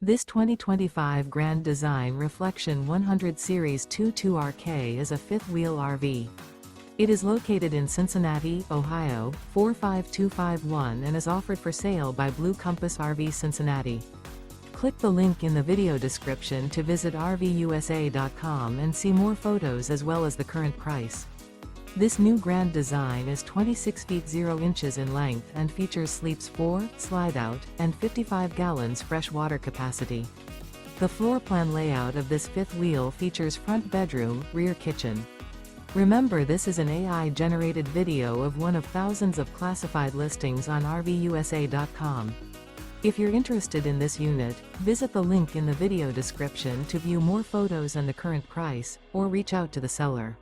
This 2025 Grand Design Reflection 100 Series 22RK is a fifth-wheel RV. It is located in Cincinnati, Ohio, 45251 and is offered for sale by Blue Compass RV Cincinnati. Click the link in the video description to visit RVUSA.com and see more photos as well as the current price. This new Grand Design is 26 feet 0 inches in length and features sleeps 4, slide-out, and 55 gallons fresh water capacity. The floor plan layout of this fifth wheel features front bedroom, rear kitchen. Remember, this is an AI-generated video of one of thousands of classified listings on RVUSA.com. If you're interested in this unit, visit the link in the video description to view more photos and the current price, or reach out to the seller.